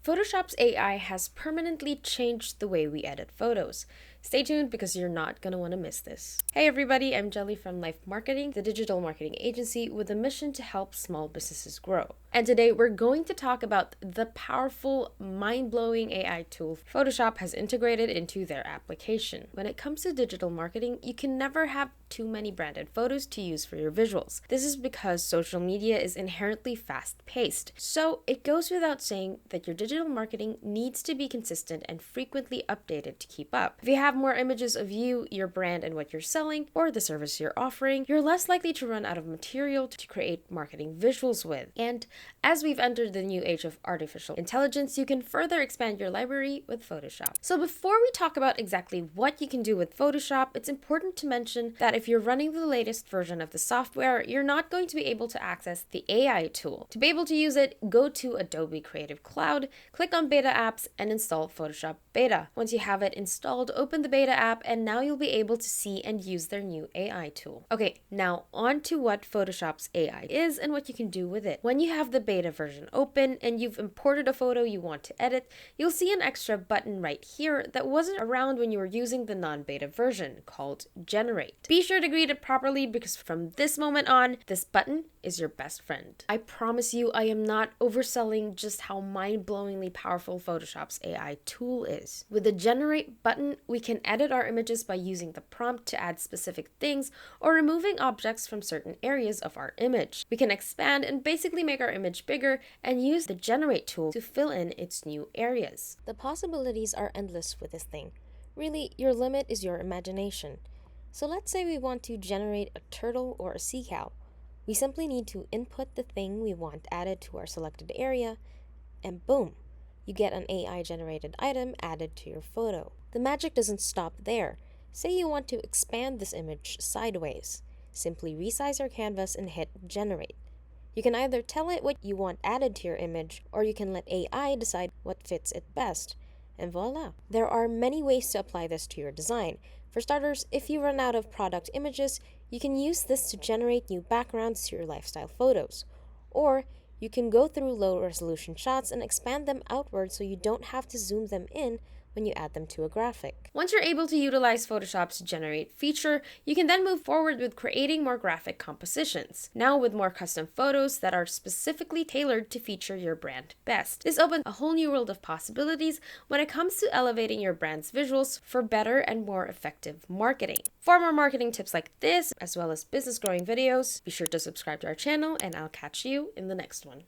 Photoshop's AI has permanently changed the way we edit photos. Stay tuned because you're not going to want to miss this. Hey everybody, I'm Jelly from LYFE Marketing, the digital marketing agency with a mission to help small businesses grow. And today we're going to talk about the powerful, mind-blowing AI tool Photoshop has integrated into their application. When it comes to digital marketing, you can never have too many branded photos to use for your visuals. This is because social media is inherently fast-paced. So it goes without saying that your digital marketing needs to be consistent and frequently updated to keep up. If you have more images of you, your brand, and what you're selling, or the service you're offering, you're less likely to run out of material to create marketing visuals with. And as we've entered the new age of artificial intelligence, you can further expand your library with Photoshop. So before we talk about exactly what you can do with Photoshop, it's important to mention that if you're running the latest version of the software, you're not going to be able to access the AI tool. To be able to use it, go to Adobe Creative Cloud, click on Beta Apps, and install Photoshop Beta. Once you have it installed, open the Beta app, and now you'll be able to see and use their new AI tool. Okay, now on to what Photoshop's AI is and what you can do with it. When you have the beta version open and you've imported a photo you want to edit, you'll see an extra button right here that wasn't around when you were using the non-beta version called Generate. Be sure to greet it properly because from this moment on, this button is your best friend. I promise you, I am not overselling just how mind-blowingly powerful Photoshop's AI tool is. With the Generate button, we can edit our images by using the prompt to add specific things or removing objects from certain areas of our image. We can expand and basically make our image bigger and use the Generate tool to fill in its new areas. The possibilities are endless with this thing. Really, your limit is your imagination. So let's say we want to generate a turtle or a sea cow. We simply need to input the thing we want added to our selected area, and boom, you get an AI-generated item added to your photo. The magic doesn't stop there. Say you want to expand this image sideways. Simply resize your canvas and hit Generate. You can either tell it what you want added to your image, or you can let AI decide what fits it best. And voila! There are many ways to apply this to your design. For starters, if you run out of product images, you can use this to generate new backgrounds to your lifestyle photos. Or you can go through low-resolution shots and expand them outward so you don't have to zoom them in when you add them to a graphic. Once you're able to utilize Photoshop's Generate feature, you can then move forward with creating more graphic compositions. Now with more custom photos that are specifically tailored to feature your brand best. This opens a whole new world of possibilities when it comes to elevating your brand's visuals for better and more effective marketing. For more marketing tips like this, as well as business growing videos, be sure to subscribe to our channel and I'll catch you in the next one.